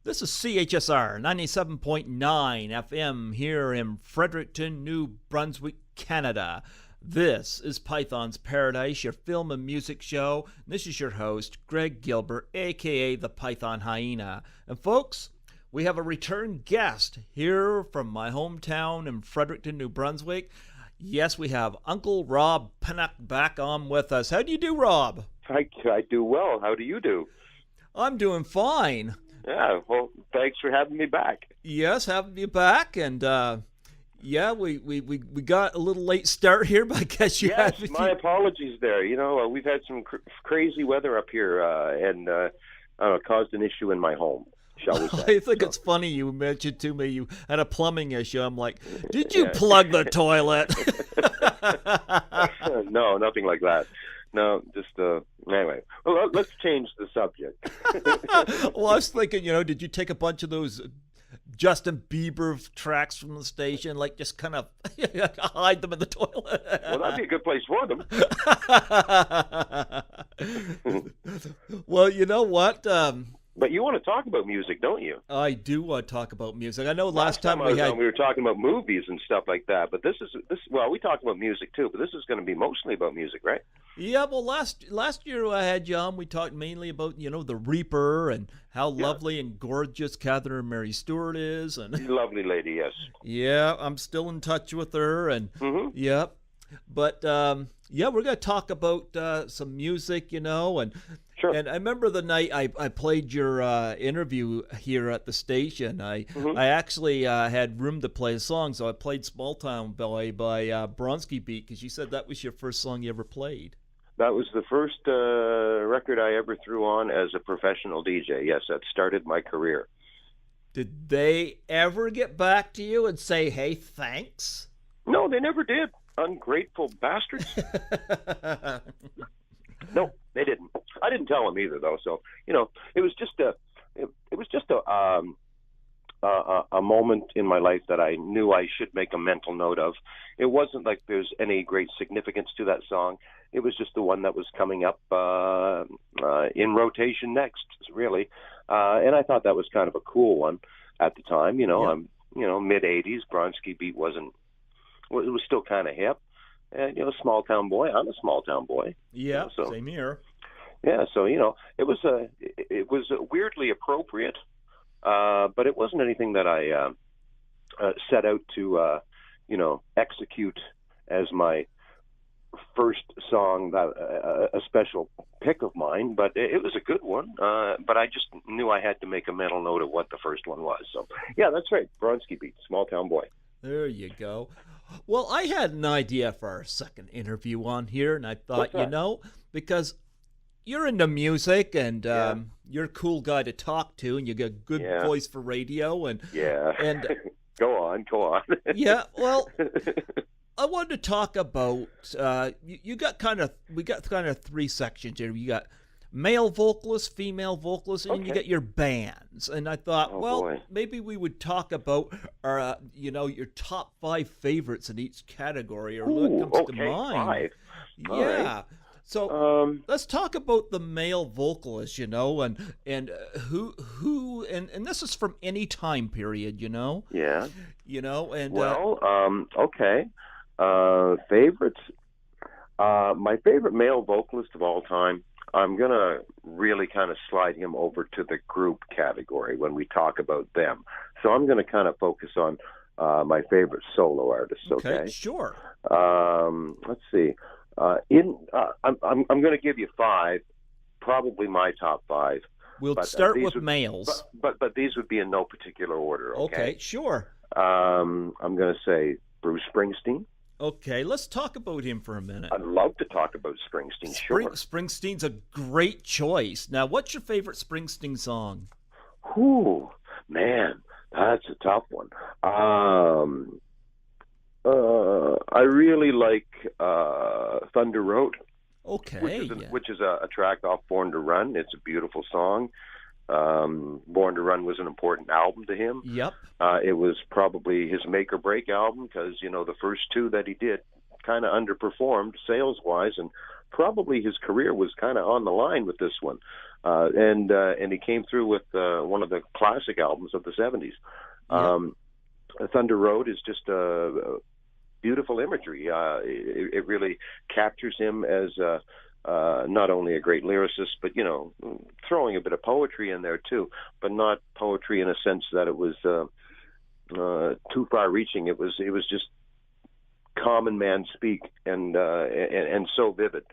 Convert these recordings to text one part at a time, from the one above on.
This is CHSR 97.9 FM here in Fredericton, New Brunswick, Canada. This is Python's Paradise, your film and music show. This is your host, Greg Gilbert, a.k.a. the Python Hyena. And folks, we have a return guest here from my hometown in Fredericton, New Brunswick. Yes, we have Uncle Rob Pinnock back on with us. How do you do, Rob? I do well. How do you do? I'm doing fine. Yeah, well, thanks for having me back. Yes, having you back, and we got a little late start here, but I guess you had... Yes, my apologies there. You know, we've had some crazy weather up here, and caused an issue in my home, shall we say. I think it's funny you mentioned to me you had a plumbing issue. I'm like, did you plug the toilet? No, nothing like that. No, just, anyway. Well, let's change the subject. Well, I was thinking, did you take a bunch of those Justin Bieber tracks from the station, like just kind of hide them in the toilet? Well, that'd be a good place for them. Well, you know what? But you want to talk about music, don't you? I do want to talk about music. I know last time we were talking about movies and stuff like that. But this we talked about music too. But this is going to be mostly about music, right? Yeah. Well, last year I had you on. We talked mainly about the Reaper and how lovely and gorgeous Catherine Mary Stewart is, and lovely lady. Yes. Yeah, I'm still in touch with her, and Yep. But we're going to talk about some music, and sure. And I remember the night I played your interview here at the station. I actually had room to play a song, so I played Small Town Boy by Bronski Beat, because you said that was your first song you ever played. That was the first record I ever threw on as a professional DJ. Yes, that started my career. Did they ever get back to you and say, hey, thanks? No, they never did. Ungrateful bastards. No, they didn't. I didn't tell them either, though. So it was just a moment in my life that I knew I should make a mental note of. It wasn't like there's any great significance to that song. It was just the one that was coming up in rotation next, really. And I thought that was kind of a cool one at the time. I'm mid '80s. Bronski Beat wasn't. It was still kind of hip, and small town boy. I'm a small town boy. Yeah, so, same here. Yeah, so it was weirdly appropriate, but it wasn't anything that I set out to execute as my first song, that a special pick of mine. But it was a good one. But I just knew I had to make a mental note of what the first one was. So yeah, that's right. Bronski Beat, Small Town Boy. There you go. Well, I had an idea for our second interview on here, and I thought, because you're into music and you're a cool guy to talk to, and you got a good voice for radio, and go on. Yeah, well, I wanted to talk about we got kind of three sections here. You got male vocalists, female vocalists, and you get your bands. And I thought, maybe we would talk about our, your top 5 favorites in each category, or what comes to mind. 5. Right. So let's talk about the male vocalists, and who and this is from any time period, Yeah. And okay. Favorites. My favorite male vocalist of all time. I'm going to really kind of slide him over to the group category when we talk about them. So I'm going to kind of focus on my favorite solo artists, okay? Sure. Let's see. I'm going to give you 5, probably my top 5. We'll start with males. But these would be in no particular order, okay? Okay, sure. I'm going to say Bruce Springsteen. Okay, let's talk about him for a minute. I'd love to talk about Springsteen, sure. Springsteen's a great choice. Now, what's your favorite Springsteen song? Ooh, man, that's a tough one. I really like Thunder Road. Okay. Which is a track off Born to Run. It's a beautiful song. Born to Run was an important album to him. Yep. It was probably his make or break album because, the first 2 that he did kind of underperformed sales-wise, and probably his career was kind of on the line with this one. And he came through with one of the classic albums of the 70s. Thunder Road is just beautiful imagery. It really captures him as not only a great lyricist, but throwing a bit of poetry in there too, but not poetry in a sense that it was too far-reaching. It was just common man speak, and so vivid.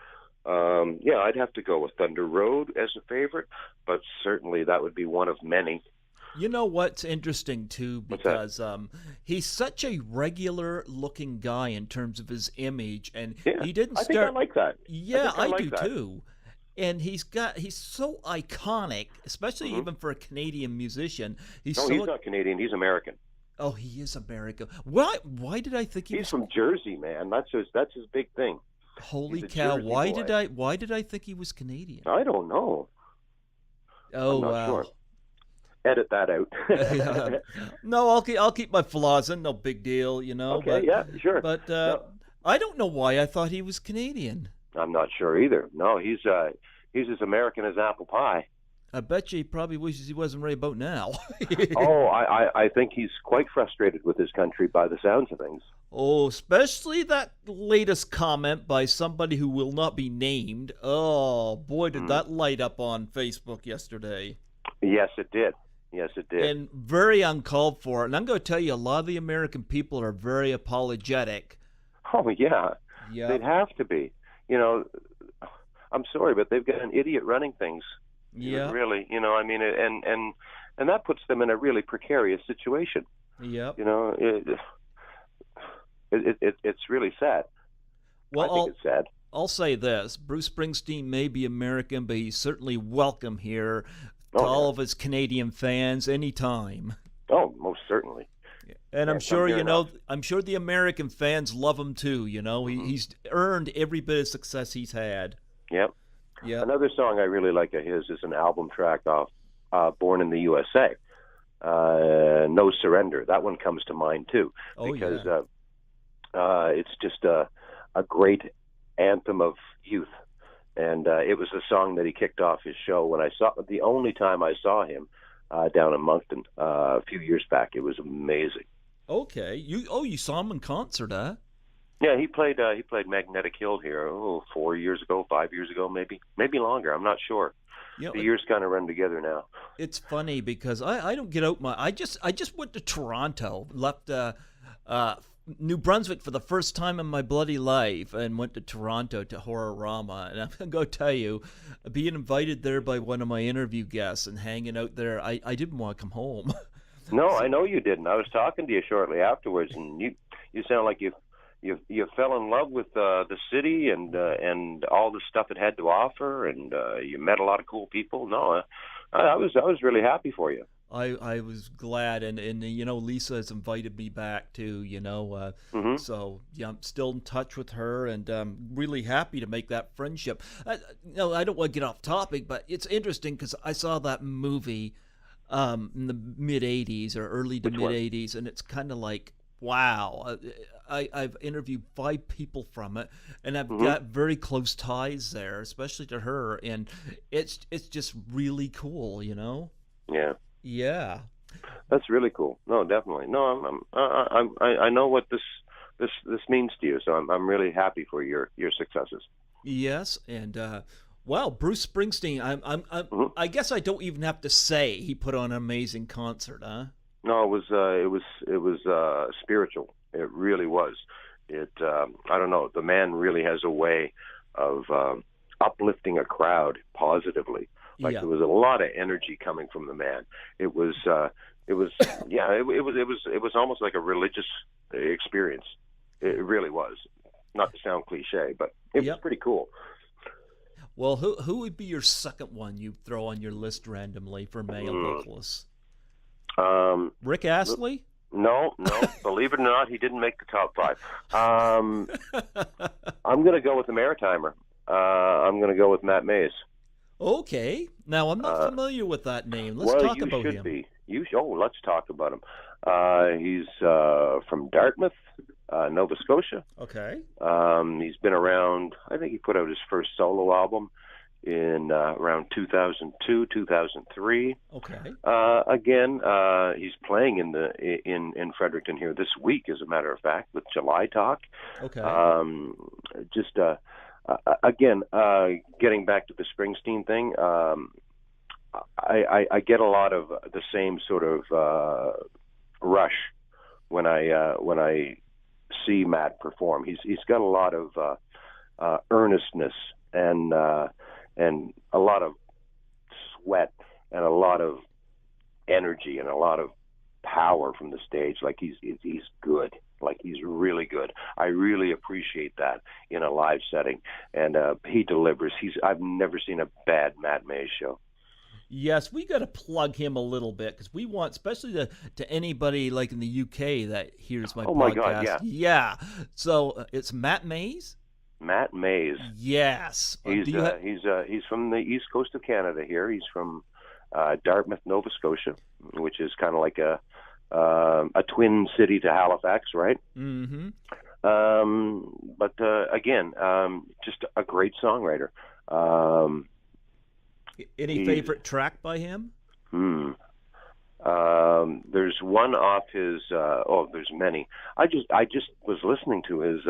I'd have to go with Thunder Road as a favorite, but certainly that would be one of many. You know what's interesting too, because he's such a regular-looking guy in terms of his image, and he didn't start. I think I like that. Yeah, I like do that. too. And he's so iconic, especially even for a Canadian musician. He's not Canadian. He's American. Oh, he is American. Why did I think he's from Jersey, man? That's his big thing. Holy cow! Why did I think he was Canadian? I don't know. Oh, I'm not wow. Sure. Edit that out. No, I'll keep my flaws in. No big deal, Okay, yeah, sure. But I don't know why I thought he was Canadian. I'm not sure either. No, he's as American as apple pie. I bet you he probably wishes he wasn't right about now. Oh, I think he's quite frustrated with his country by the sounds of things. Oh, especially that latest comment by somebody who will not be named. Oh, boy, did that light up on Facebook yesterday. Yes, it did. Yes, it did. And very uncalled for. And I'm going to tell you, a lot of the American people are very apologetic. Oh, yeah. Yeah. They'd have to be. I'm sorry, but they've got an idiot running things. Yeah. Really, and that puts them in a really precarious situation. Yeah. It's really sad. Well, I think it's sad. I'll say this. Bruce Springsteen may be American, but he's certainly welcome here to all of his Canadian fans anytime. Oh, most certainly. And I'm sure, I'm sure the American fans love him too, He's earned every bit of success he's had. Yep. Yeah. Another song I really like of his is an album track off Born in the USA, No Surrender. That one comes to mind too, because it's just a great anthem of youth. And it was a song that he kicked off his show when the only time I saw him down in Moncton a few years back. It was amazing. Okay. You saw him in concert, huh? Yeah, he played Magnetic Hill here 4 years ago, 5 years ago, maybe longer. I'm not sure. The years kind of run together now. It's funny because I don't get out I just went to Toronto, left New Brunswick for the first time in my bloody life, and went to Toronto to Horrorama. And I'm going to tell you, being invited there by one of my interview guests and hanging out there, I didn't want to come home. No, I know you didn't. I was talking to you shortly afterwards, and you sound like you fell in love with the city and all the stuff it had to offer, and you met a lot of cool people. No, I was really happy for you. I was glad, and Lisa has invited me back too. So yeah, I'm still in touch with her, and really happy to make that friendship. I don't want to get off topic, but it's interesting because I saw that movie in the mid '80s or early to mid '80s, and it's kind of like, wow. I've interviewed 5 people from it, and I've got very close ties there, especially to her, and it's just really cool, Yeah. Yeah. That's really cool. No, definitely. No, I know what this means to you, so I'm really happy for your successes. Yes, and Bruce Springsteen. I guess I don't even have to say he put on an amazing concert, huh? No, it was spiritual. It really was. I don't know. The man really has a way of uplifting a crowd positively. There was a lot of energy coming from the man. It was almost like a religious experience. It really was. Not to sound cliche, but it was pretty cool. Well, who would be your second one you throw on your list randomly for male vocalists? Rick Astley? No. Believe it or not, he didn't make the top 5. I'm going to go with the Maritimer. I'm going to go with Matt Mays. Okay. Now, I'm not familiar with that name. Let's talk about him. Well, you should be. Let's talk about him. He's from Dartmouth, Nova Scotia. Okay. He's been around. I think he put out his first solo album in around 2002, 2003. Okay. Again, he's playing in Fredericton here this week, as a matter of fact, with July Talk. Okay. Just again, getting back to the Springsteen thing, I get a lot of the same sort of rush when I see Matt perform. He's got a lot of earnestness and a lot of sweat and a lot of energy and a lot of power from the stage. Like he's good. Like he's really good. I really appreciate that in a live setting, and he delivers. I've never seen a bad Matt Mays show. Yes, we got to plug him a little bit because we want, especially to anybody like in the UK that hears my podcast. My God, yeah. Yeah. So it's Matt Mays. Matt Mays. Yes. He's from the east coast of Canada. Here, he's from Dartmouth, Nova Scotia, which is kind of like a twin city to Halifax, right? Mm-hmm. But again, just a great songwriter. Any favorite track by him? There's one off his. There's many. I just was listening to his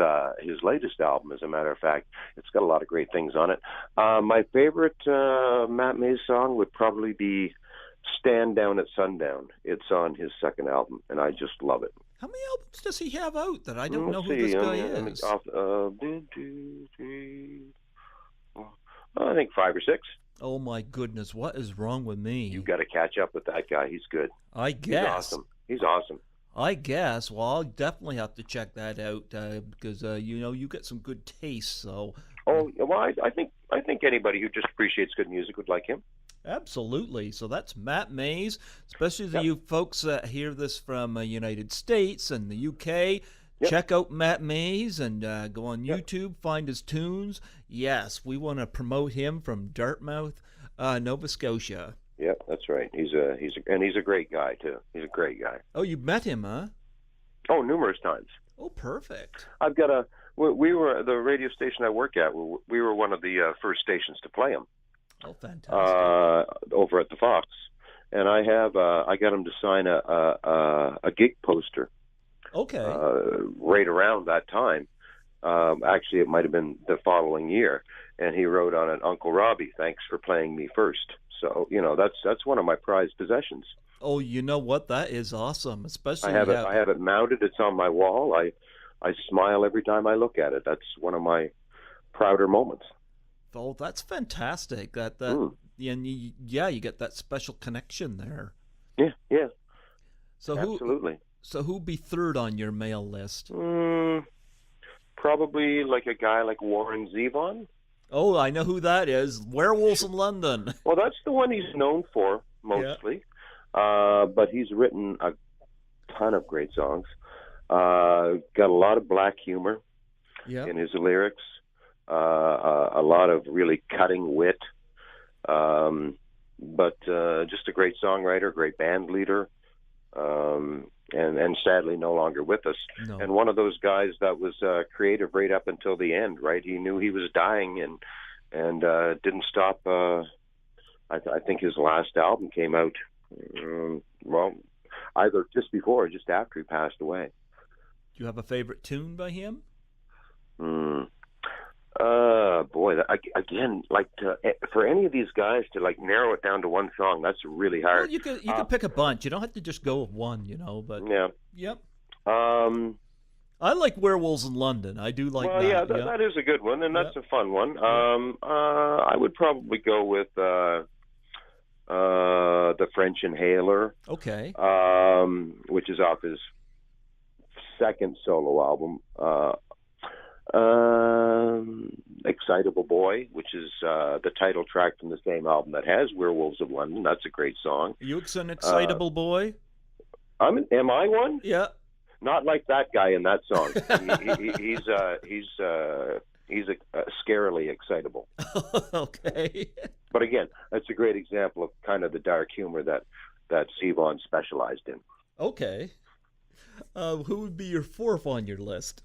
latest album. As a matter of fact, it's got a lot of great things on it. My favorite Matt Mays song would probably be "Stand Down at Sundown." It's on his second album, and I just love it. How many albums does he have out that I don't know who this guy is? I think 5 or 6. Oh my goodness, what is wrong with me? You've got to catch up with that guy. He's good. I guess. He's awesome. I guess. Well, I'll definitely have to check that out because you get some good taste. So. I think anybody who just appreciates good music would like him. Absolutely. So that's Matt Mays, especially you folks that hear this from United States and the UK. Yep. Check out Matt Mays and go on YouTube, find his tunes. Yes, we want to promote him from Dartmouth, Nova Scotia. Yeah, that's right. He's a great guy too. He's a great guy. Oh, you met him, huh? Oh, numerous times. Oh, perfect. I've got we were the radio station I work at. We were one of the first stations to play him. Oh, fantastic. Over at the Fox, and I got him to sign a gig poster. Okay. Right around that time. Actually, it might have been the following year, and he wrote on it, "Uncle Robbie, thanks for playing me first." So that's one of my prized possessions. Oh, you know what? That is awesome. Especially I have it mounted. It's on my wall. I smile every time I look at it. That's one of my prouder moments. Oh, that's fantastic. And you get that special connection there. Yeah. So absolutely. Who'd be third on your mail list? Probably like a guy like Warren Zevon. Oh, I know who that is. Werewolves in London. Well, that's the one he's known for mostly. Yeah. But he's written a ton of great songs. Got a lot of black humor in his lyrics. A lot of really cutting wit. But just a great songwriter, great band leader. And sadly no longer with us. No. And one of those guys that was creative right up until the end, right? He knew he was dying and didn't stop. I think his last album came out, either just before or just after he passed away. Do you have a favorite tune by him? Boy, again, for any of these guys to narrow it down to one song, that's really hard. Well, you could pick a bunch. You don't have to just go with one, but yeah. Yep. I like Werewolves in London. I do like that. Well, yeah, that is a good one, and that's a fun one. I would probably go with the French Inhaler. Okay. Which is off his second solo album. Excitable Boy, which is the title track from the same album that has Werewolves of London. That's a great song. Are you an excitable boy? Am I one? Yeah. Not like that guy in that song. He's scarily excitable. Okay. But again, that's a great example of kind of the dark humor that Zevon specialized in. Okay. Who would be your fourth on your list?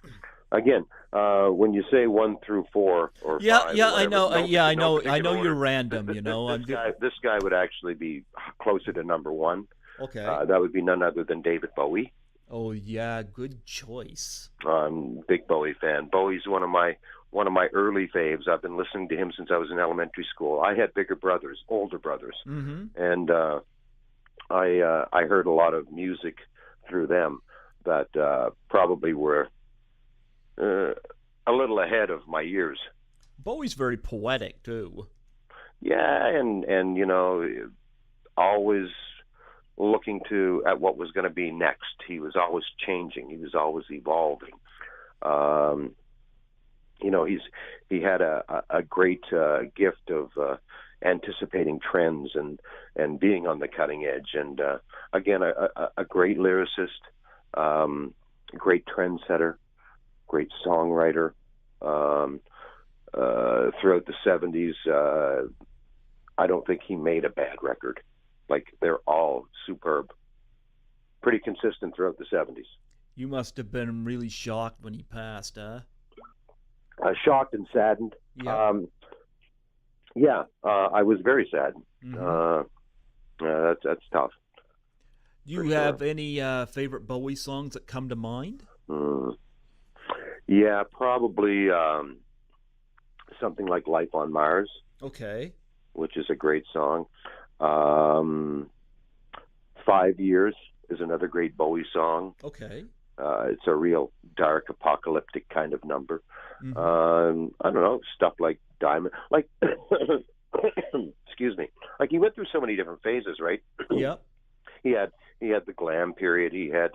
Again, when you say 1 through 4 or 5, Yeah, I whatever, know. I know. I know order. you're random. You know, This guy would actually be closer to number 1. Okay. That would be none other than David Bowie. Oh yeah, good choice. I'm a big Bowie fan. Bowie's one of my early faves. I've been listening to him since I was in elementary school. I had older brothers, and I heard a lot of music through them that probably were a little ahead of my years. Bowie's very poetic too. Yeah, and you know, always looking at what was going to be next. He was always changing. He was always evolving. You know, he had a great gift of anticipating trends and being on the cutting edge. And again, a great lyricist, great trendsetter, great songwriter. Throughout the 70s, I don't think he made a bad record. Like, they're all superb. Pretty consistent throughout the 70s. You must have been really shocked when he passed, huh? Shocked and saddened. Yeah. I was very saddened. That's tough. Do you have any favorite Bowie songs that come to mind? Yeah, probably something like Life on Mars. Okay. Which is a great song. 5 Years is another great Bowie song. Okay. It's a real dark, apocalyptic kind of number. I don't know, stuff like Diamond. Like, excuse me. Like, he went through so many different phases, right? Yep. He had the glam period. He had,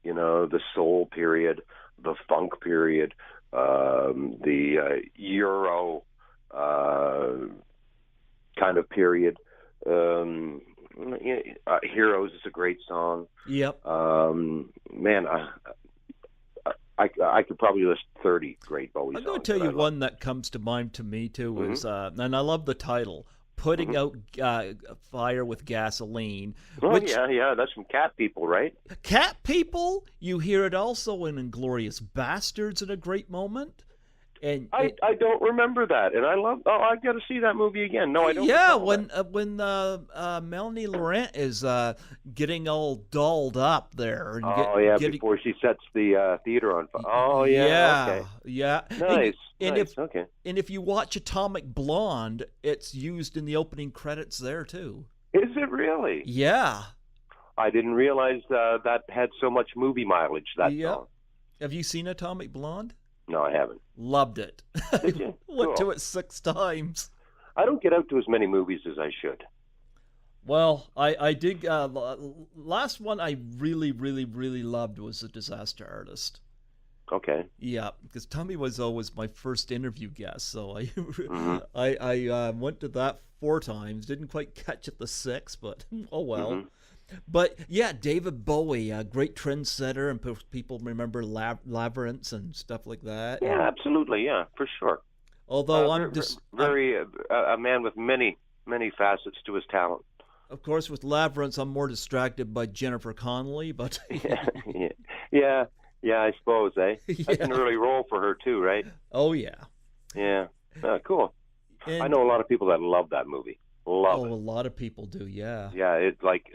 you know, the soul period, the funk period, the Euro kind of period. Heroes is a great song. Yep. Man, I could probably list 30 great Bowie songs. I'm going to tell you one that comes to mind to me too is, and I love the title, "Putting Out Fire with Gasoline." Oh, yeah, that's from Cat People, right? Cat People. You hear it also in "Inglourious Bastards" in a great moment. And I don't remember that, and I I've got to see that movie again. No, I don't. Yeah, when Melanie Laurent is getting all dolled up there. And before she sets the theater on fire. Oh yeah, okay. Yeah. Nice. And if you watch Atomic Blonde, it's used in the opening credits there too. Is it really? Yeah. I didn't realize that had so much movie mileage. That song. Have you seen Atomic Blonde? No, I haven't. Loved it. Did you? Went to it 6 times. I don't get out to as many movies as I should. Well, I did. Last one I really, really, really loved was The Disaster Artist. Okay. Yeah, because Tommy was always my first interview guest, so I went to that 4 times. Didn't quite catch it the 6th, but oh well. But yeah, David Bowie, a great trendsetter, and people remember Labyrinths and stuff like that. Yeah, absolutely, yeah, for sure. Although a man with many facets to his talent. Of course, with Labyrinths, I'm more distracted by Jennifer Connelly, but yeah, I suppose, eh? That's an early role for her too, right? Oh yeah. Yeah, cool. And I know a lot of people that love that movie. Love it. A lot of people do, yeah. Yeah, it's like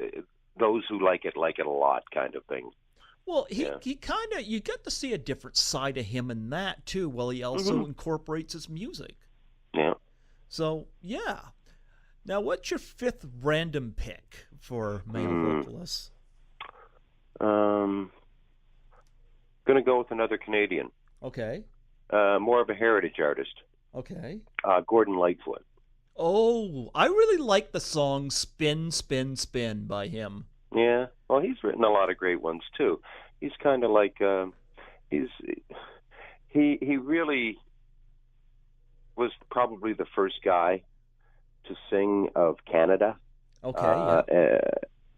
those who like it a lot, kind of thing. Well, he kind of, you get to see a different side of him in that too, while he also incorporates his music. Yeah. So yeah. Now, what's your 5th random pick for male vocalists? Gonna go with another Canadian. Okay. More of a heritage artist. Okay. Gordon Lightfoot. Oh, I really like the song "Spin, Spin, Spin" by him. Yeah, well, he's written a lot of great ones too. He's kind of like he really was probably the first guy to sing of Canada. Okay.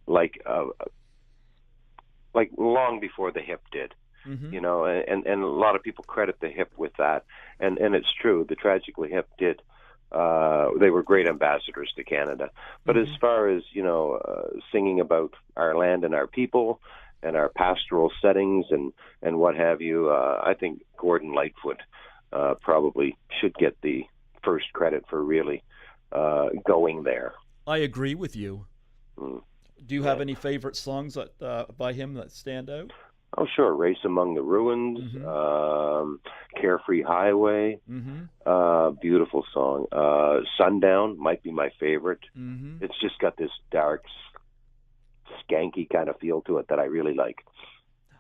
Like long before the Hip did. You know, and a lot of people credit the Hip with that, and it's true. The Tragically Hip did. They were great ambassadors to Canada. But as far as, you know, singing about our land and our people our pastoral settings and what have you. I think Gordon Lightfoot probably should get the first credit for really going there. I agree with you. Mm. Do you have any favorite songs that, by him that stand out? Oh, sure. Race Among the Ruins, Carefree Highway, beautiful song. Sundown might be my favorite. It's just got this dark, skanky kind of feel to it that I really like.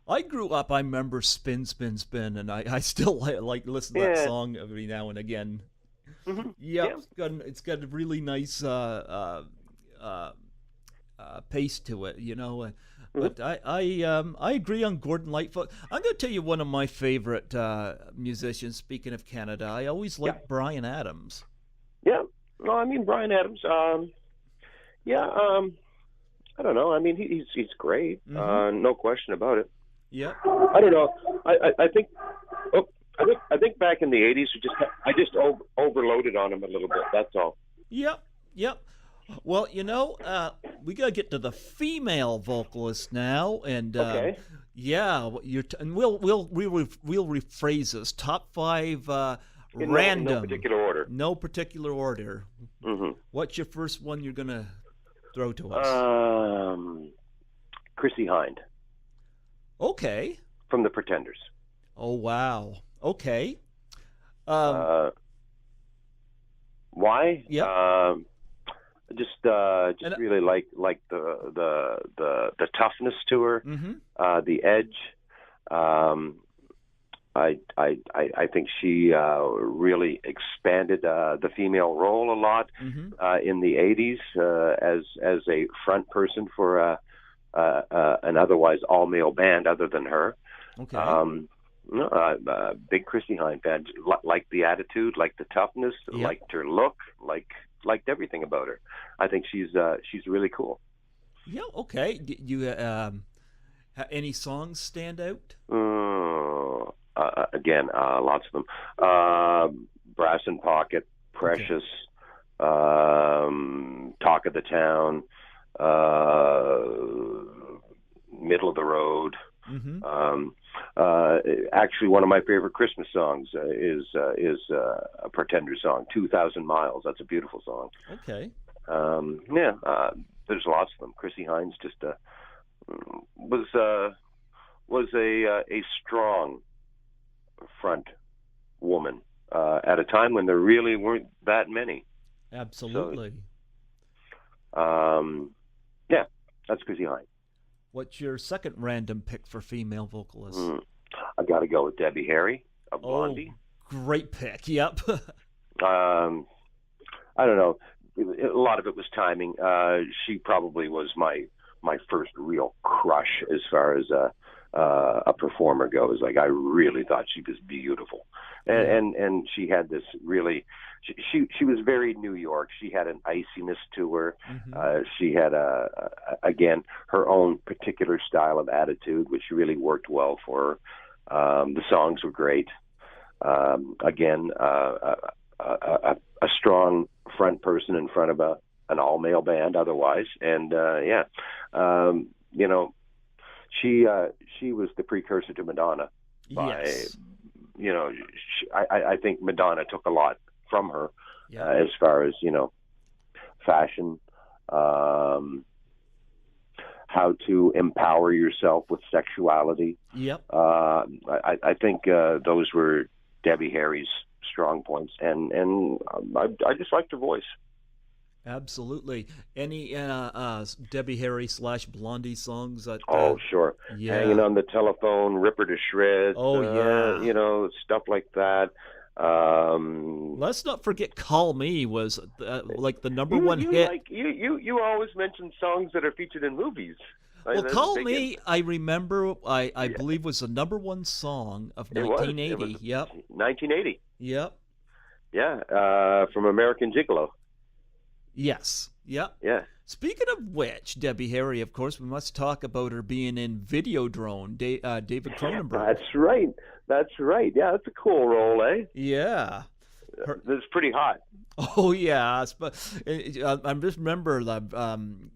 I grew up, I remember Spin, Spin, Spin, and I still like listen to that song every now and again. It's got a really nice pace to it, you know. But I agree on Gordon Lightfoot. I'm going to tell you one of my favorite musicians. Speaking of Canada, I always liked Bryan Adams. Yeah, no, I mean Bryan Adams. I don't know. I mean he's great. No question about it. Yeah. I don't know. I think back in the '80s, I just overloaded on him a little bit. That's all. Yep. Well, you know, we gotta get to the female vocalist now, and okay. And we'll rephrase this. Top 5 random. No particular order. No particular order. What's your first one you're gonna throw to us? Chrissie Hynde. Okay. From the Pretenders. Oh wow. Okay. Why? Yeah. Just really like the toughness to her, the edge. I think she really expanded the female role a lot in the '80s as a front person for an otherwise all male band other than her. Okay. Big Chrissie Hynde fan. Liked the attitude, liked the toughness, liked her look, liked everything about her. I think she's really cool. Yeah. Okay. Do you any songs stand out? Again, lots of them. Brass in Pocket, Precious, Talk of the Town, Middle of the Road. Actually, one of my favorite Christmas songs is a Pretender song, 2,000 Miles. That's a beautiful song. Okay. There's lots of them. Chrissie Hynde just was a strong front woman at a time when there really weren't that many. Absolutely. So, that's Chrissie Hynde. What's your second random pick for female vocalists? I got to go with Debbie Harry of Blondie. Great pick. Yep. I don't know. A lot of it was timing. She probably was my first real crush as far as a performer goes. Like, I really thought she was beautiful, and she had this really. She was very New York. She had an iciness to her. She had again her own particular style of attitude, which really worked well for her. The songs were great. Again, a strong front person in front of an all male band. Otherwise, and she was the precursor to Madonna. Yes. I think Madonna took a lot from her as far as fashion, how to empower yourself with sexuality. Yep. I think those were Debbie Harry's strong points, and I just liked her voice. Absolutely. Any Debbie Harry / Blondie songs? That, sure. Yeah. Hanging on the Telephone, Rip Her to Shreds. Stuff like that. Let's not forget "Call Me" was like the number one hit. You always mention songs that are featured in movies. Well, "Call Me," I remember. I believe was the number one song of 1980. It was 1980. Yep. Yeah. From American Gigolo. Yes. Yep. Yeah. Speaking of which, Debbie Harry, of course, we must talk about her being in Videodrome, David Cronenberg. That's right. Yeah, that's a cool role, eh? Yeah. It's pretty hot. Oh yeah, but I just remember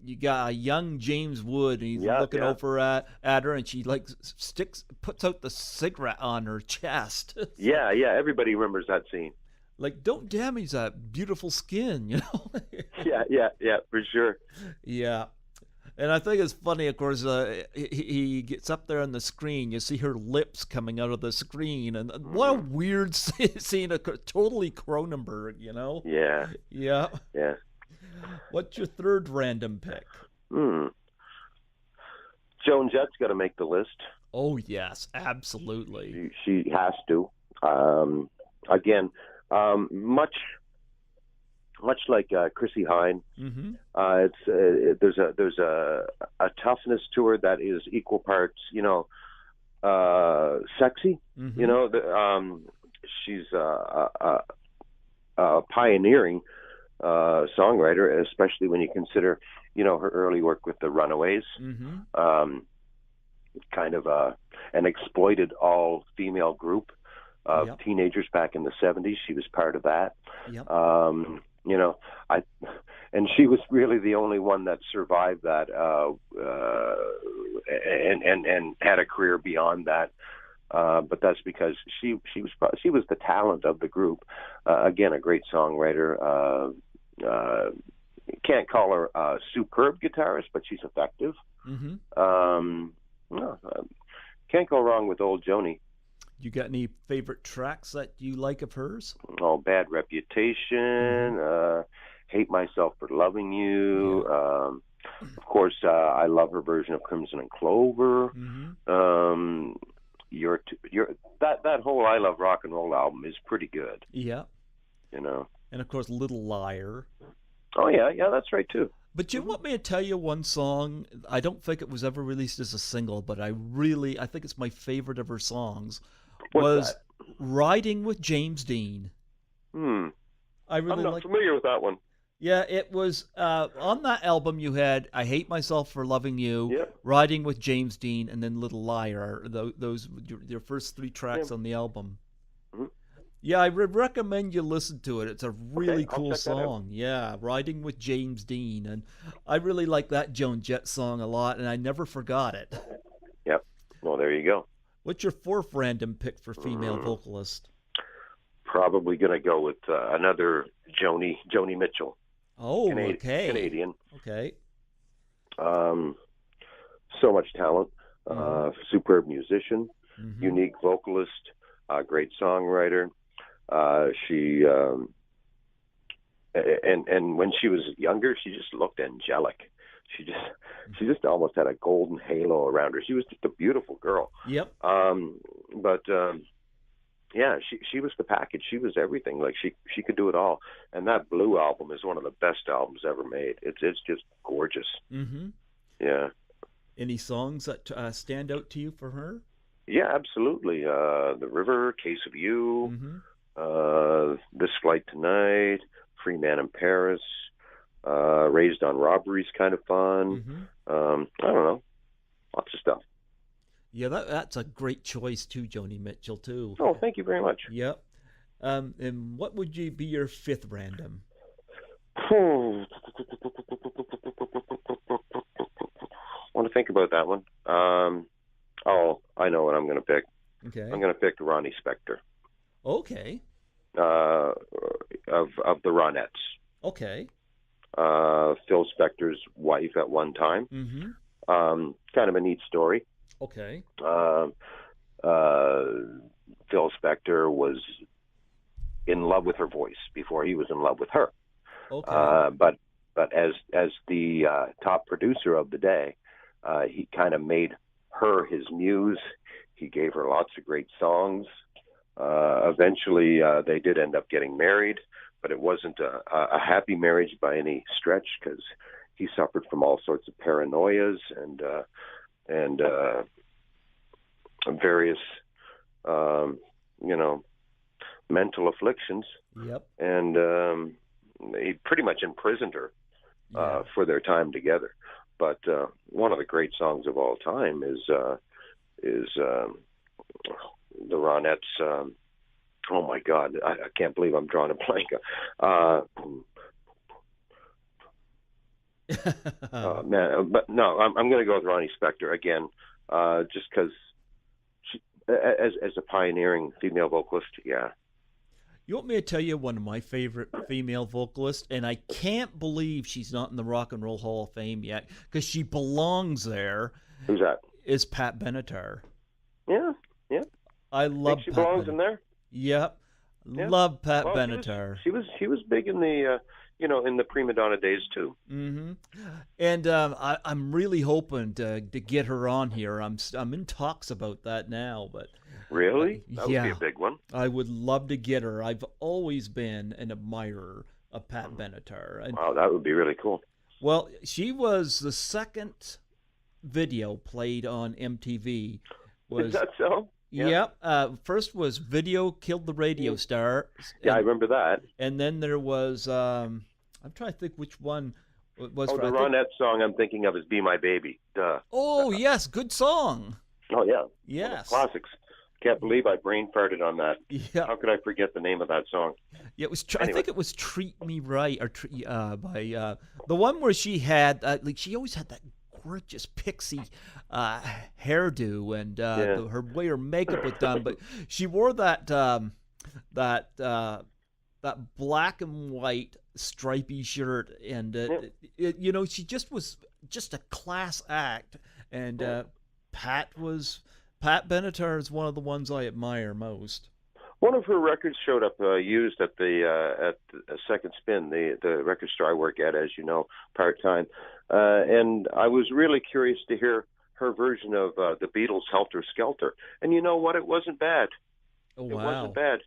you got a young James Wood, and he's looking over at her, and she like puts out the cigarette on her chest. Yeah, everybody remembers that scene. Like, don't damage that beautiful skin, you know. yeah, for sure. Yeah. And I think it's funny, of course, he gets up there on the screen. You see her lips coming out of the screen. And what a weird scene, totally Cronenberg, you know? Yeah. Yeah. Yeah. What's your third random pick? Joan Jett's got to make the list. Oh, yes, absolutely. She has to. Again, much like Chrissy Hine, there's a toughness to her that is equal parts, sexy. You know, she's a pioneering songwriter, especially when you consider, her early work with the Runaways. Kind of an exploited all-female group of teenagers back in the 70s. She was part of that. Yep. And she was really the only one that survived that, and had a career beyond that. But that's because she was the talent of the group. Again, a great songwriter. Can't call her a superb guitarist, but she's effective. Can't go wrong with old Joni. You got any favorite tracks that you like of hers? Oh, Bad Reputation, Hate Myself for Loving You. Of course, I love her version of Crimson and Clover. That whole I Love Rock and Roll album is pretty good. Yeah. And of course, Little Liar. Oh, yeah, that's right, too. But you want me to tell you one song? I don't think it was ever released as a single, but I think it's my favorite of her songs. What's that? Riding with James Dean. I'm not familiar with that one. Yeah, it was on that album you had I Hate Myself for Loving You, Riding with James Dean, and then Little Liar. Those your first three tracks on the album. Yeah, I would recommend you listen to it. It's a really cool song. Yeah, Riding with James Dean. And I really like that Joan Jett song a lot, and I never forgot it. Yep. Well, there you go. What's your fourth random pick for female vocalist? Probably going to go with another Joni Mitchell. Oh, okay. Canadian. Okay. So much talent. Superb musician. Unique vocalist. Great songwriter. She and when she was younger, she just looked angelic. She just almost had a golden halo around her. She was just a beautiful girl. Yep. She was the package. She was everything. Like she could do it all. And that Blue album is one of the best albums ever made. It's just gorgeous. Yeah. Any songs that stand out to you for her? Yeah, absolutely. The River, Case of You, This Flight Tonight, Free Man in Paris, Raised on Robbery's kind of fun. I don't know. Lots of stuff. Yeah, that's a great choice too, Joni Mitchell, too. Oh, thank you very much. Yep. And what would be your fifth random? I want to think about that one. Oh, I know what I'm going to pick. Okay. I'm going to pick Ronnie Spector. Okay. Of the Ronettes. Okay. Phil Spector's wife at one time. Kind of a neat story. Okay. Phil Spector was in love with her voice before he was in love with her. Okay. But as the top producer of the day, he kind of made her his muse. He gave her lots of great songs. Eventually, they did end up getting married, but it wasn't a happy marriage by any stretch because he suffered from all sorts of paranoias and various, mental afflictions. Yep. And he pretty much imprisoned her for their time together. But one of the great songs of all time is the Ronettes' Oh my God, I can't believe I'm drawing a blank. Man, but no, I'm going to go with Ronnie Spector again, just because as a pioneering female vocalist, yeah. You want me to tell you one of my favorite female vocalists, and I can't believe she's not in the Rock and Roll Hall of Fame yet, because she belongs there. Who's that? Is Pat Benatar. Yeah. I love she Pat belongs in there. Yep. Yeah. Love Pat Well, Benatar. She was big in the in the prima donna days too. Mm-hmm. And I'm really hoping to get her on here. I'm in talks about that now, but really, that yeah, would be a big one. I would love to get her. I've always been an admirer of Pat Benatar. And, wow, that would be really cool. well, she was the second video played on MTV. Is that so? Yeah. Yep. First was Video Killed the Radio Star. Yeah, I remember that. And then there was, I'm trying to think which one it was. Oh, the Ronette song I'm thinking of is Be My Baby. Duh. Oh, yes. Good song. Oh, yeah. Yes. Classics. Can't believe I brain farted on that. Yeah. How could I forget the name of that song? Yeah, it was. Anyway. I think it was "Treat Me Right" or the one where she had she always had that gorgeous pixie hairdo and her way her makeup was done, but she wore that black and white stripy shirt, and she just was just a class act, and Pat Benatar is one of the ones I admire most. One of her records showed up used at the Second Spin, the record store I work at, as you know, part time, and I was really curious to hear her version of the Beatles' "Helter Skelter." And you know what? It wasn't bad. Oh, wow. It wasn't bad.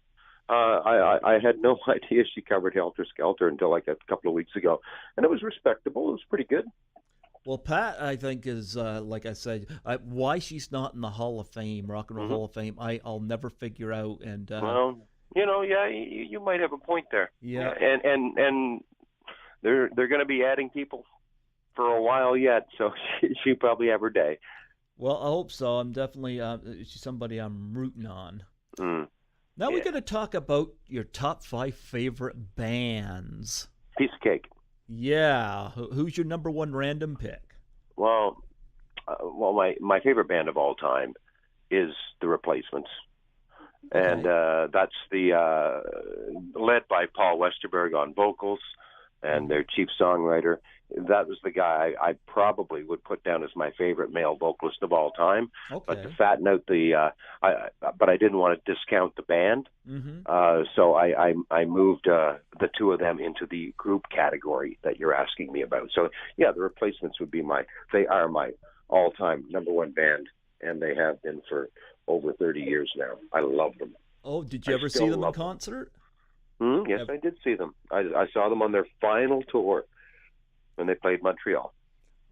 I had no idea she covered "Helter Skelter" until like a couple of weeks ago, and it was respectable. It was pretty good. Well, Pat, I think is like I said, why she's not in the Hall of Fame, Rock and Roll Hall of Fame. I'll never figure out. And well, you might have a point there. Yeah, and they're going to be adding people for a while yet, so she probably have her day. Well, I hope so. I'm definitely she's somebody I'm rooting on. Now we're going to talk about your top 5 favorite bands. Piece of cake. Yeah. Who's your number one random pick? Well, my favorite band of all time is The Replacements. Okay. And that's the led by Paul Westerberg on vocals and their chief songwriter. That was the guy I probably would put down as my favorite male vocalist of all time. Okay. But to fatten out but I didn't want to discount the band. So I moved the two of them into the group category that you're asking me about. So yeah, The Replacements would be they are my all-time number one band, and they have been for over 30 years now. I love them. Oh, did you ever see them in concert? Yes, I did see them. I saw them on their final tour when they played Montreal.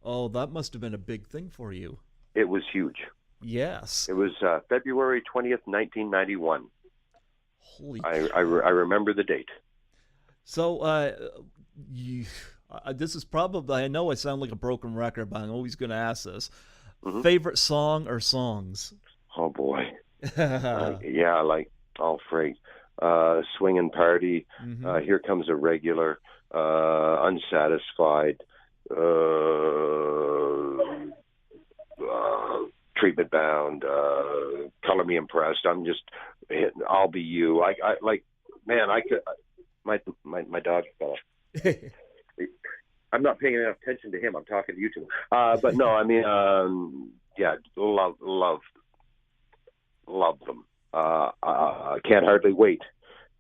Oh, that must have been a big thing for you. It was huge. Yes. It was February 20th, 1991. Holy I remember the date. So, this is probably, I know I sound like a broken record, but I'm always going to ask this. Favorite song or songs? Oh, boy. Yeah, like all freight. Swingin' Party, Here Comes a Regular, Unsatisfied, Treatment Bound, Color Me Impressed. I'm just, I'll Be You. I like, man, I could, my dog fell. I'm not paying enough attention to him. I'm talking to you two. But no, I mean, yeah, love them. Can't Hardly Wait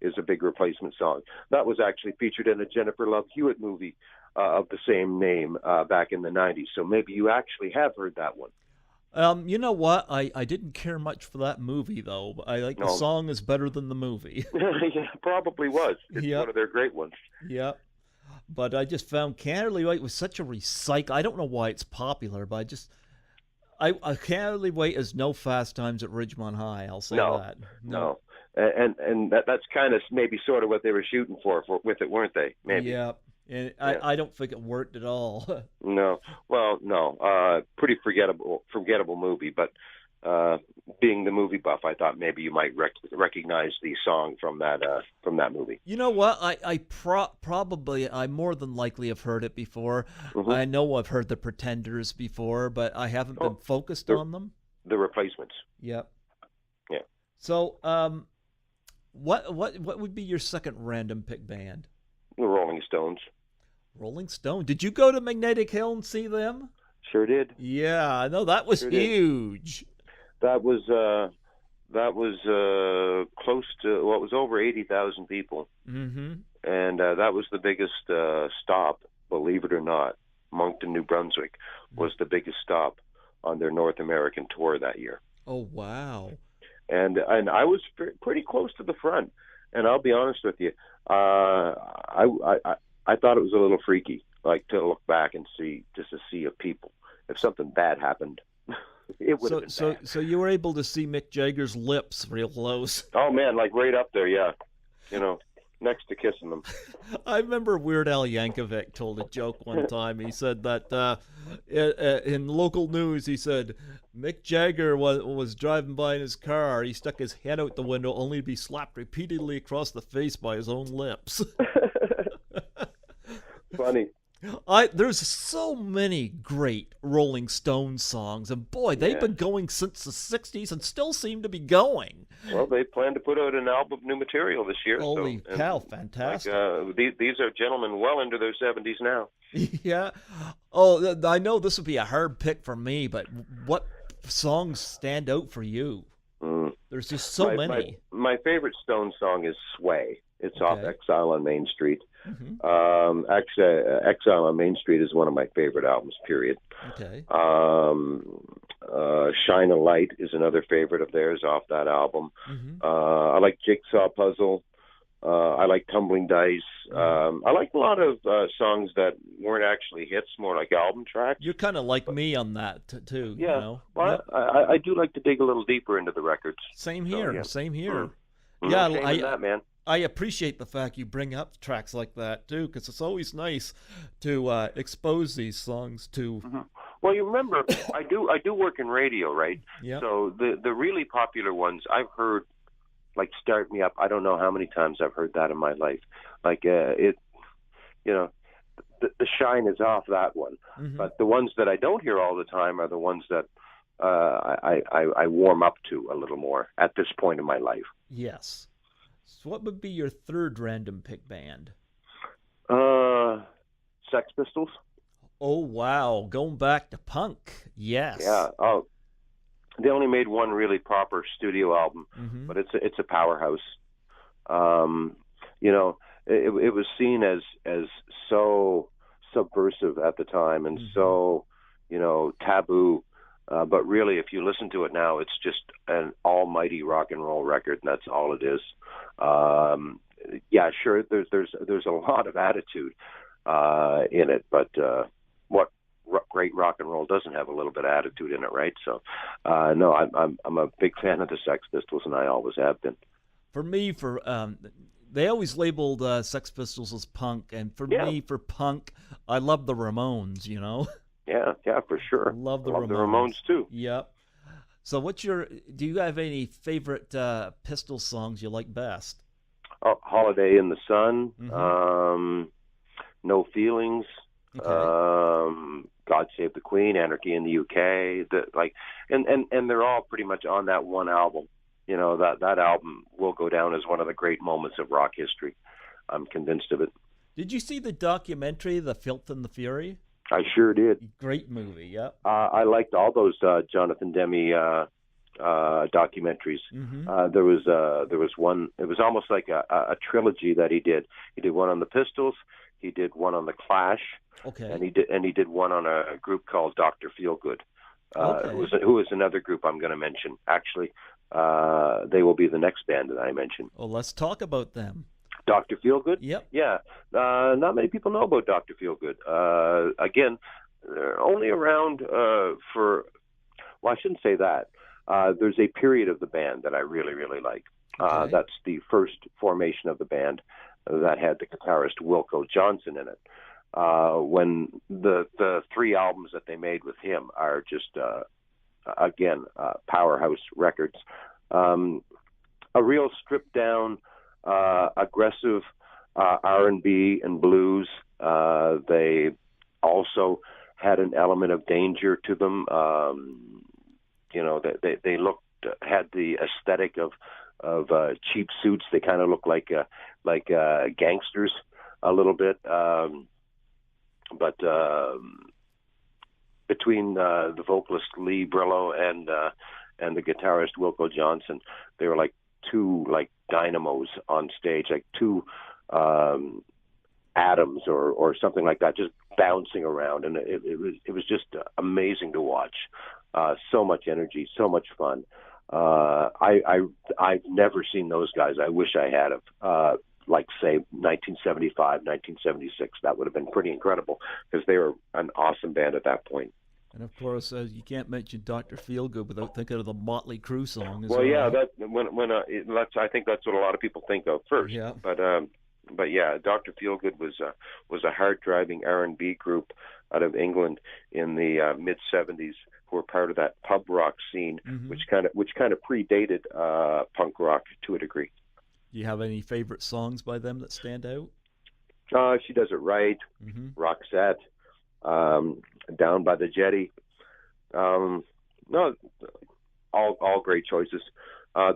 is a big Replacement song. That was actually featured in a Jennifer Love Hewitt movie of the same name back in the 90s. So maybe you actually have heard that one. You know what? I didn't care much for that movie, though. I like the song is better than the movie. Yeah, probably was. It's one of their great ones. Yep. But I just found Can't Hardly Wait was such a recycle. I don't know why it's popular, but I Can't Hardly Wait is no Fast Times at Ridgemont High. I'll say that. No. And that's kind of maybe sort of what they were shooting for with it, weren't they? Maybe. Yeah. And I don't think it worked at all. No. Well, no. Pretty forgettable movie, but being the movie buff, I thought maybe you might recognize the song from that movie. You know what? I more than likely have heard it before. Mm-hmm. I know I've heard the Pretenders before, but I haven't been focused on them. The Replacements. Yep. Yeah. So, what would be your second random pick band? The Rolling Stones. Rolling Stone. Did you go to Magnetic Hill and see them? Sure did. Yeah, I know that was huge. That was close to, well, it was over 80,000 people. Mm-hmm. And that was the biggest stop, believe it or not. Moncton, New Brunswick was the biggest stop on their North American tour that year. Oh, wow. And I was pretty close to the front. And I'll be honest with you, I thought it was a little freaky, like to look back and see a people. If something bad happened, it would have been bad. So you were able to see Mick Jagger's lips real close. Oh man, like right up there, yeah. Next to kissing them. I remember Weird Al Yankovic told a joke one time. He said that in local news, he said Mick Jagger was driving by in his car. He stuck his head out the window only to be slapped repeatedly across the face by his own lips. Funny. There's so many great Rolling Stones songs, and boy, they've been going since the 60s and still seem to be going. Well, they plan to put out an album of new material this year. Holy cow, fantastic. These are gentlemen well into their 70s now. Yeah. Oh, I know this would be a hard pick for me, but what songs stand out for you? There's just so many. My favorite Stones song is Sway. It's off Exile on Main Street. Mm-hmm. Actually, Exile on Main Street is one of my favorite albums, period. Okay. Shine a Light is another favorite of theirs off that album. Mm-hmm. I like Jigsaw Puzzle. I like Tumbling Dice. I like a lot of songs that weren't actually hits, more like album tracks. You're kind of like me on that, too. Yeah. You know? Well, I do like to dig a little deeper into the records. Same here. So, yeah. Same here. Yeah, that, man. I appreciate the fact you bring up tracks like that, too, because it's always nice to expose these songs to... Mm-hmm. Well, you remember, I do work in radio, right? Yeah. So the really popular ones I've heard, like Start Me Up, I don't know how many times I've heard that in my life. Like, the shine is off that one. Mm-hmm. But the ones that I don't hear all the time are the ones that I warm up to a little more at this point in my life. Yes. So what would be your third random pick band? Sex Pistols. Oh, wow. Going back to punk. Yes. Yeah. Oh, they only made one really proper studio album, mm-hmm. but it's a powerhouse. It was seen as so subversive at the time and mm-hmm. so, taboo. But really, if you listen to it now, it's just an almighty rock and roll record, and that's all it is. Yeah, sure, there's a lot of attitude in it, but what great rock and roll doesn't have a little bit of attitude in it, right? So, no, I'm a big fan of the Sex Pistols, and I always have been. For me, they always labeled Sex Pistols as punk, and for me, for punk, I love the Ramones. Yeah, for sure. Love the Ramones too. Yep. So do you have any favorite Pistol songs you like best? Oh, Holiday in the Sun, mm-hmm. No Feelings, okay. God Save the Queen, Anarchy in the UK, and they're all pretty much on that one album. That album will go down as one of the great moments of rock history. I'm convinced of it. Did you see the documentary, The Filth and the Fury? I sure did. Great movie, yep. I liked all those Jonathan Demme documentaries. Mm-hmm. There was one. It was almost like a trilogy that he did. He did one on the Pistols. He did one on the Clash. Okay. And he did one on a group called Dr. Feelgood. Okay. Who is another group I'm going to mention. Actually, they will be the next band that I mention. Well, let's talk about them. Dr. Feelgood? Yep. Yeah. Not many people know about Dr. Feelgood. Again, they're only around well, I shouldn't say that. There's a period of the band that I really, really like. Okay. That's the first formation of the band that had the guitarist Wilco Johnson in it. When the three albums that they made with him are just again, powerhouse records. A real stripped down, aggressive R&B and blues. They also had an element of danger to them. They had the aesthetic of cheap suits. They kind of looked like gangsters a little bit. But between the vocalist Lee Brillo and the guitarist Wilco Johnson, they were like two dynamos on stage, like two atoms or something like that, just bouncing around, and it was just amazing to watch. So much energy, so much fun. I've never seen those guys. I wish I had of. Like, say, 1975, 1976. That would have been pretty incredible because they were an awesome band at that point. And, of course, you can't mention Dr. Feelgood without thinking of the Motley Crue song as well. Yeah, I think that's what a lot of people think of first. Yeah. But yeah, Dr. Feelgood was a hard-driving R&B group out of England in the mid-'70s who were part of that pub rock scene, mm-hmm. which kind of predated punk rock to a degree. Do you have any favorite songs by them that stand out? She Does It Right, mm-hmm. Roxette, Down by the Jetty. No, all great choices.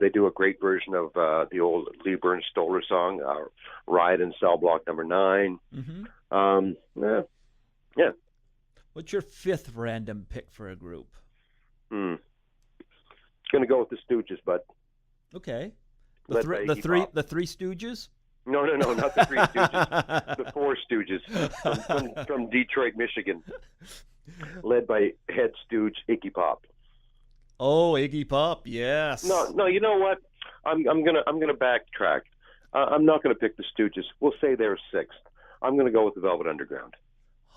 They do a great version of the old Lieber and Stoller song, Riot in Cell Block Number 9. Mm-hmm. Yeah. What's your fifth random pick for a group? Going to go with the Stooges, bud. Okay. The Three Stooges? No, not the Three Stooges. The Four Stooges from Detroit, Michigan, led by head stooge Iggy Pop. Oh, Iggy Pop, yes. No. You know what? I'm gonna backtrack. I'm not gonna pick the Stooges. We'll say they're sixth. I'm gonna go with the Velvet Underground.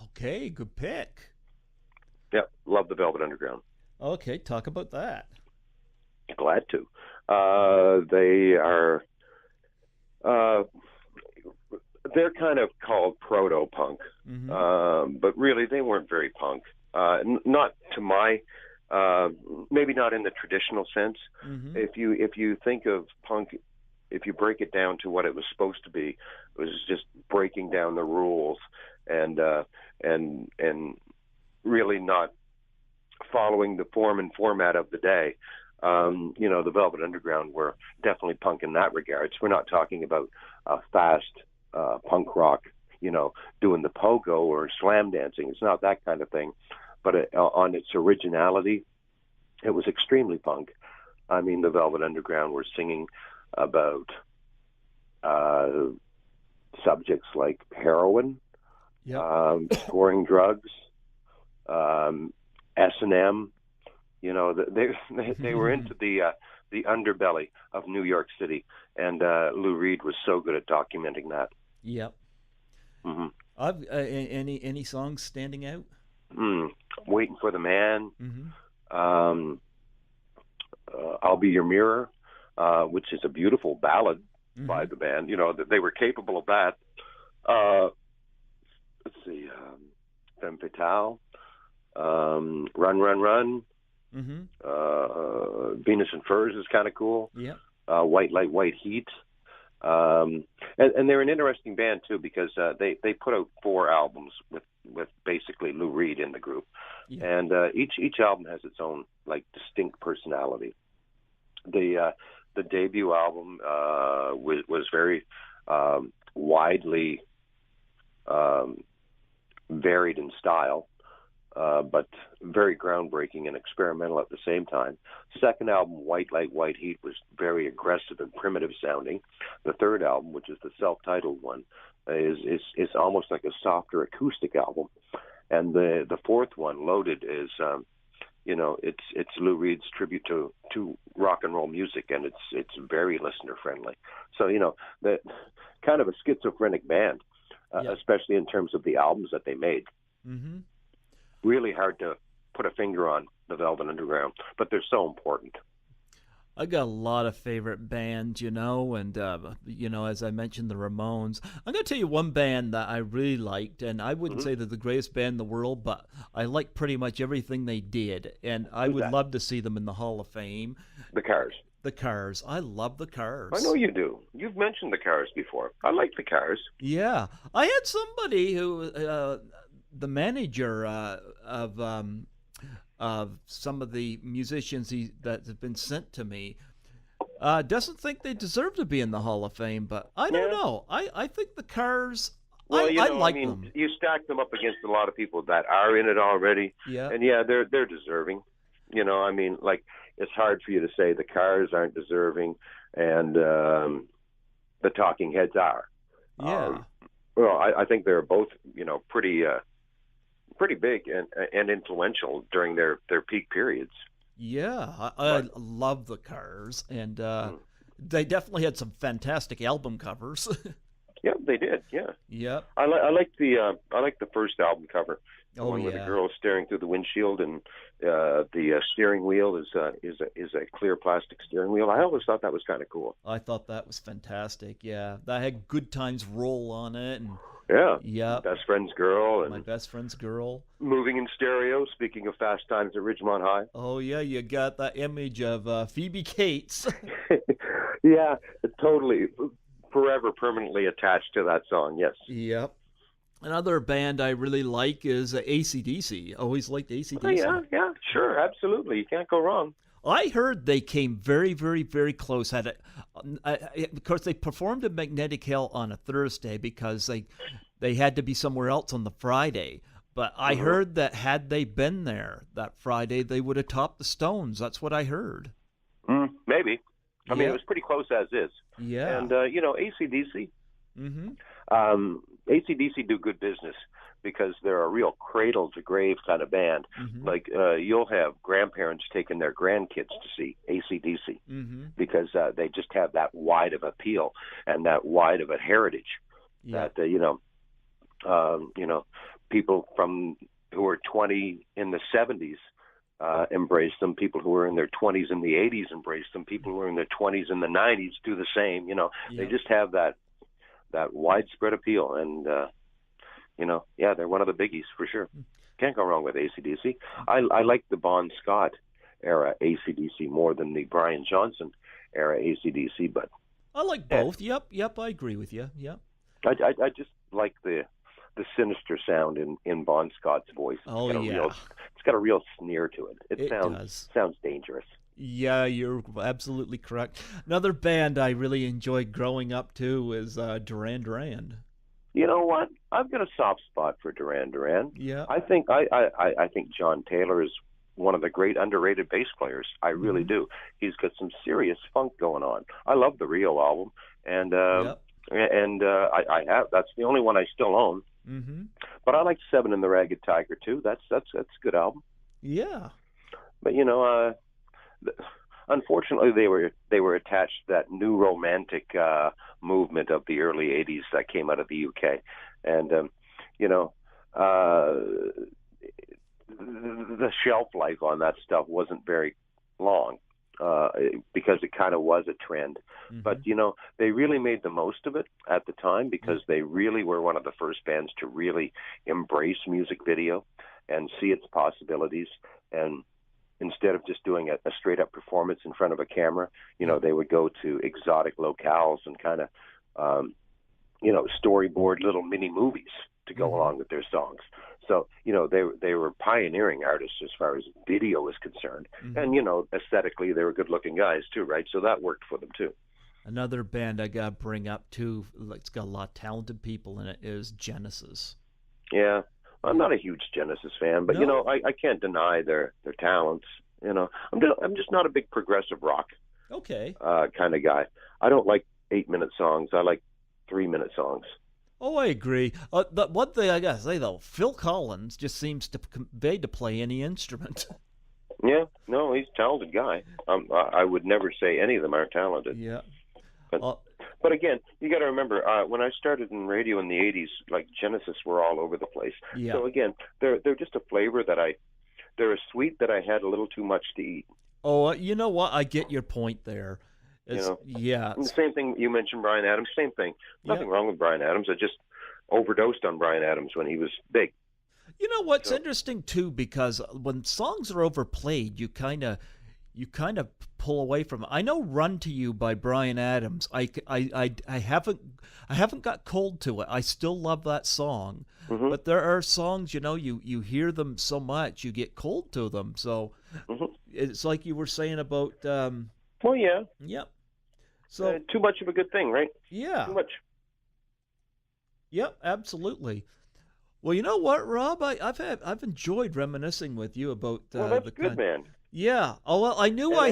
Okay, good pick. Yeah, love the Velvet Underground. Okay, talk about that. Glad to. They are. They're kind of called proto-punk, mm-hmm. But really they weren't very punk. Not to my, maybe not in the traditional sense. Mm-hmm. If you think of punk, if you break it down to what it was supposed to be, it was just breaking down the rules and really not following the form and format of the day. The Velvet Underground were definitely punk in that regards. We're not talking about fast punk rock, doing the pogo or slam dancing. It's not that kind of thing. But on its originality, it was extremely punk. I mean, the Velvet Underground were singing about subjects like heroin, scoring drugs, S&M. They were into the underbelly of New York City, and Lou Reed was so good at documenting that. Yep. Mm-hmm. Any songs standing out? Waiting for the Man. Mm-hmm. I'll Be Your Mirror, which is a beautiful ballad mm-hmm. by the band. They were capable of that. Let's see, Femme Fatale, Run, Run, Run. Mm-hmm. Venus and Furs is kind of cool. Yeah. White Light, White Heat. And they're an interesting band too because they put out 4 albums with basically Lou Reed in the group, and each album has its own distinct personality. The debut album was very widely varied in style. But very groundbreaking and experimental at the same time. Second album, White Light, White Heat, was very aggressive and primitive sounding. The third album, which is the self-titled one, is almost like a softer acoustic album. And the fourth one, Loaded, is it's Lou Reed's tribute to rock and roll music, and it's very listener friendly. So that kind of a schizophrenic band, especially in terms of the albums that they made. Mm-hmm. Really hard to put a finger on the Velvet Underground, but they're so important. I got a lot of favorite bands, and as I mentioned, the Ramones. I'm gonna tell you one band that I really liked, and I wouldn't Hmm. say they're the greatest band in the world, but I like pretty much everything they did, and I Who's would that? love to see them in the Hall of Fame. The Cars. The Cars. I love the I know Cars. you do. You've mentioned the Cars before. I like the Cars. Yeah, I had somebody who, the manager of some of the musicians that have been sent to me, doesn't think they deserve to be in the Hall of Fame, but I don't Yeah. know. I think the Cars, Well, I I like mean, them. you stack them up against a lot of people that are in it already, Yeah, and yeah, they're deserving. I mean, like it's hard for you to say the Cars aren't deserving, and the Talking Heads are. yeah, Well, I think they're both, pretty big and influential during their peak periods. yeah. I But love the Cars, and mm, they definitely had some fantastic album covers. yeah, they did. Yeah, Yep. I like the first album cover, the Oh one where the yeah. girl is staring through the windshield and the steering wheel is a clear plastic steering wheel. I always thought that was kind of cool. I thought that was fantastic. Yeah, that had Good Times Roll on it, and Yeah, yep, Best Friend's Girl My and Best Friend's Girl. Moving in Stereo. Speaking of Fast Times at Ridgemont High. Oh yeah, you got that image of Phoebe Cates. Yeah, totally, forever, permanently attached to that song. Yes. Yep. Another band I really like is AC/DC. Always liked Oh, AC/DC. yeah, sure, absolutely. You can't go wrong. I heard they came very, very, very close. Had it, of course, they performed at Magnetic Hill on a Thursday because they had to be somewhere else on the Friday. But I Hmm. heard that had they been there that Friday, they would have topped the Stones. That's what I heard. Maybe. I mean, it Yeah, was pretty close as is. yeah. And, AC/DC, Mm-hmm. AC/DC do good business because they're a real cradle to grave kind of band. Mm-hmm. Like, you'll have grandparents taking their grandkids to see AC/DC Mm-hmm. because they just have that wide of appeal and that wide of a heritage Yeah. that, people from who were 20 in the 70s embrace them. People who were in their 20s in the 80s embrace them. People who were in their 20s in the 90s do the same. They Yeah. just have that widespread appeal, and yeah, they're one of the biggies for sure. Can't go wrong with AC/DC. I like the Bon Scott era AC/DC more than the Brian Johnson era AC/DC, but I like both. Yep. I agree with you. Yep. I just like the sinister sound in Bon Scott's voice. Oh got a yeah. it's got a real sneer to it. It It sounds does. dangerous. Yeah, you're absolutely correct. Another band I really enjoyed growing up to is Duran Duran. You know what? I've got a soft spot for Duran Duran. Yeah. I think John Taylor is one of the great underrated bass players. I really Mhm. do. He's got some serious funk going on. I love the Rio album, and Yep. I have that's the only one I still own. Mm-hmm. But I like Seven and the Ragged Tiger too. That's a good album. Yeah. But unfortunately, they were attached to that new romantic movement of the early '80s that came out of the UK, and the shelf life on that stuff wasn't very long because it kind of was a trend. Mm-hmm. But they really made the most of it at the time because they really were one of the first bands to really embrace music video and see its possibilities. And instead of just doing a straight up performance in front of a camera, they would go to exotic locales and kind of, storyboard little mini movies to go along with their songs. So, they were pioneering artists as far as video is concerned. Mhm. And, aesthetically, they were good looking guys too, right? So that worked for them too. Another band I gotta bring up too, like, it's got a lot of talented people in it, is Genesis. Yeah. I'm not a huge Genesis fan, but, No? I can't deny their talents. I'm just not a big progressive rock Okay. kind of guy. I don't like 8-minute songs. I like 3-minute songs. Oh, I agree. The one thing I gotta say though, Phil Collins just seems to convey to play any instrument. Yeah, no, he's a talented guy. I would never say any of them aren't talented. Yeah. But, but again, you got to remember, when I started in radio in the '80s, like Genesis were all over the place. Yeah. So again, they're just a flavor they're a sweet that I had a little too much to eat. Oh, you know what? I get your point there. Yeah. And the same thing, you mentioned Bryan Adams, same thing. Nothing wrong with Bryan Adams. I just overdosed on Bryan Adams when he was big. You know what's interesting too, because when songs are overplayed, you kind of pull away from it. I know "Run to You" by Bryan Adams. I haven't got cold to it. I still love that song. Mm-hmm. But there are songs, you hear them so much, you get cold to them. So it's like you were saying about. Well, yeah. Yep. So too much of a good thing, right? Yeah. Too much. Yep, absolutely. Well, you know what, Rob? I've enjoyed reminiscing with you about. Well, that's good, man. Yeah. Oh well, I knew I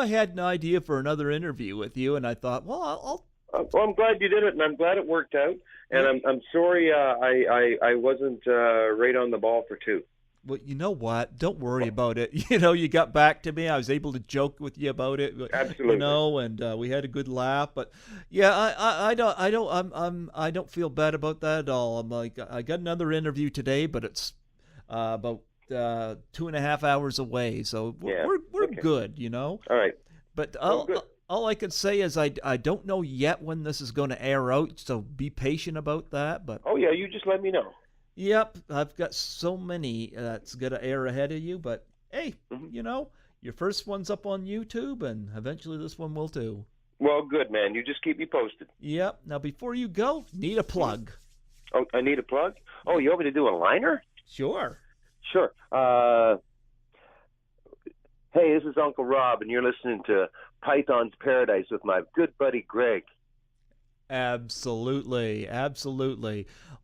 had an idea for another interview with you, and I thought, well, I'll. Well, I'm glad you did it, and I'm glad it worked out. And I'm sorry I wasn't right on the ball for two. Well, you know what? Don't worry about it. You got back to me. I was able to joke with you about it. Absolutely. And we had a good laugh. But yeah, I don't feel bad about that at all. I'm like, I got another interview today, but it's about 2.5 hours away, so we're okay. good. All right. But good. all I can say is I don't know yet when this is going to air out, so be patient about that. But yeah, you just let me know. Yep, I've got so many that's going to air ahead of you, but hey, your first one's up on YouTube, and eventually this one will too. Well, good, man. You just keep me posted. Yep. Now, before you go, need a plug. Oh, I need a plug? Oh, you want me to do a liner? Sure. Sure. Hey, this is Uncle Rob, and you're listening to Python's Paradise with my good buddy Greg. Absolutely.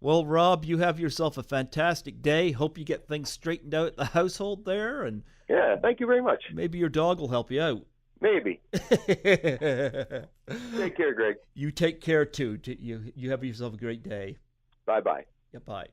Well, Rob, you have yourself a fantastic day. Hope you get things straightened out at the household there. And yeah, thank you very much. Maybe your dog will help you out. Maybe. Take care, Greg. You take care, too. You have yourself a great day. Bye-bye. Yeah, bye.